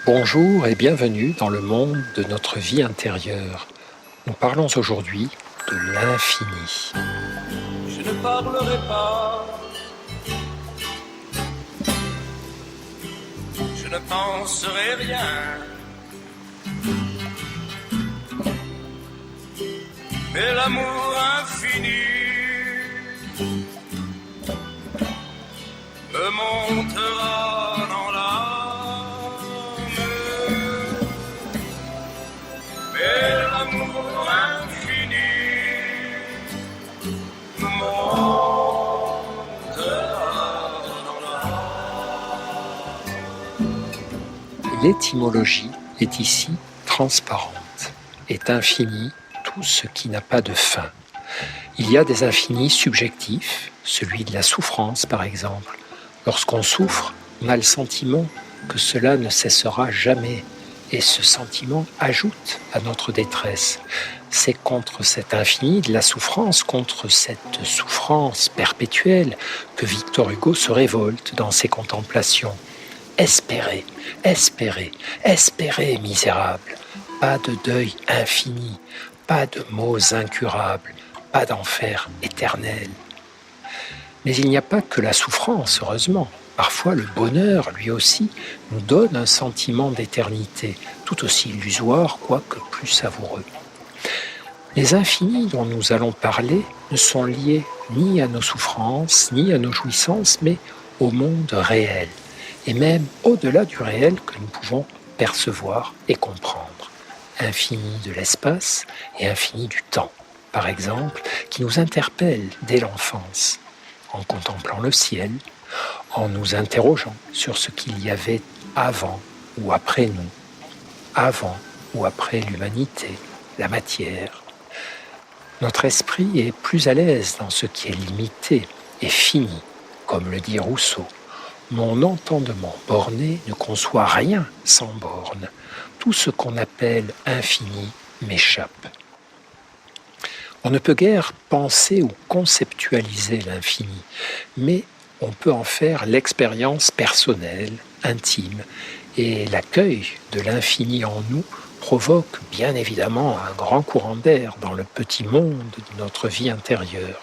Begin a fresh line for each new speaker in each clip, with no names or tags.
Bonjour et bienvenue dans le monde de notre vie intérieure. Nous parlons aujourd'hui de l'infini.
Je ne parlerai pas, je ne penserai rien, mais l'amour infini me montera dans l'âme, mais l'amour infini me montera dans l'âme.
L'étymologie est ici transparente, est infini tout ce qui n'a pas de fin. Il y a des infinis subjectifs, celui de la souffrance par exemple. Lorsqu'on souffre, on a le sentiment que cela ne cessera jamais, et ce sentiment ajoute à notre détresse. C'est contre cet infini de la souffrance, contre cette souffrance perpétuelle, que Victor Hugo se révolte dans ses contemplations. Espérez, espérez, espérez, misérables. Pas de deuil infini, pas de maux incurables, pas d'enfer éternel. Mais il n'y a pas que la souffrance, heureusement. Parfois, le bonheur, lui aussi, nous donne un sentiment d'éternité, tout aussi illusoire, quoique plus savoureux. Les infinis dont nous allons parler ne sont liés ni à nos souffrances, ni à nos jouissances, mais au monde réel, et même au-delà du réel que nous pouvons percevoir et comprendre. Infini de l'espace et infini du temps, par exemple, qui nous interpellent dès l'enfance, en contemplant le ciel, en nous interrogeant sur ce qu'il y avait avant ou après nous, avant ou après l'humanité, la matière. Notre esprit est plus à l'aise dans ce qui est limité et fini, comme le dit Rousseau. Mon entendement borné ne conçoit rien sans borne. Tout ce qu'on appelle infini m'échappe. On ne peut guère penser ou conceptualiser l'infini, mais on peut en faire l'expérience personnelle, intime, et l'accueil de l'infini en nous provoque bien évidemment un grand courant d'air dans le petit monde de notre vie intérieure.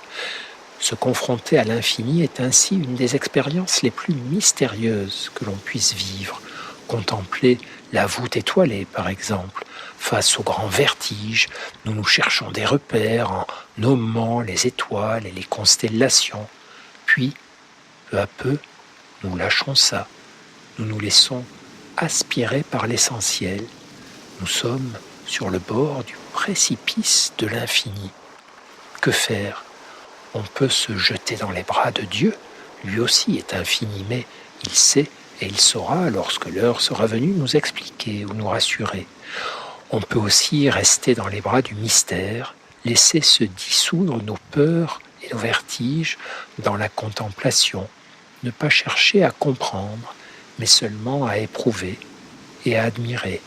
Se confronter à l'infini est ainsi une des expériences les plus mystérieuses que l'on puisse vivre. Contempler la voûte étoilée, par exemple. Face au grand vertige, nous cherchons des repères en nommant les étoiles et les constellations. Puis, peu à peu, nous lâchons ça. Nous nous laissons aspirer par l'essentiel. Nous sommes sur le bord du précipice de l'infini. Que faire ? On peut se jeter dans les bras de Dieu. Lui aussi est infini, mais il sait et il saura, lorsque l'heure sera venue, nous expliquer ou nous rassurer. On peut aussi rester dans les bras du mystère, laisser se dissoudre nos peurs et nos vertiges dans la contemplation, ne pas chercher à comprendre, mais seulement à éprouver et à admirer.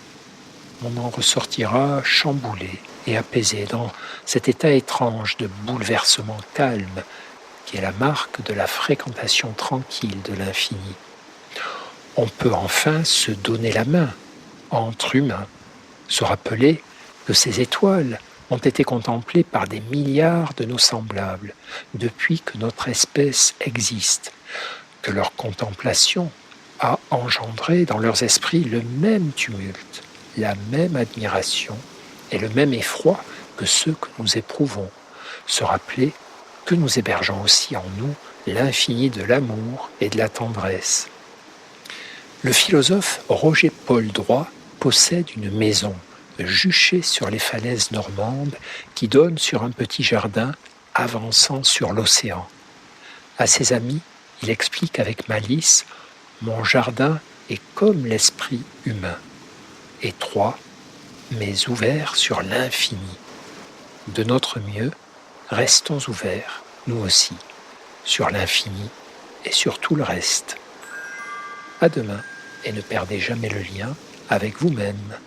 On en ressortira chamboulé et apaisé dans cet état étrange de bouleversement calme qui est la marque de la fréquentation tranquille de l'infini. On peut enfin se donner la main entre humains, se rappeler que ces étoiles ont été contemplées par des milliards de nos semblables depuis que notre espèce existe, que leur contemplation a engendré dans leurs esprits le même tumulte, la même admiration et le même effroi que ceux que nous éprouvons, se rappeler que nous hébergeons aussi en nous l'infini de l'amour et de la tendresse. Le philosophe Roger-Paul Droit possède une maison juchée sur les falaises normandes qui donne sur un petit jardin avançant sur l'océan. À ses amis, il explique avec malice « Mon jardin est comme l'esprit humain, étroit, mais ouvert sur l'infini. De notre mieux, restons ouverts, nous aussi, sur l'infini et sur tout le reste. À demain, et ne perdez jamais le lien avec vous-même.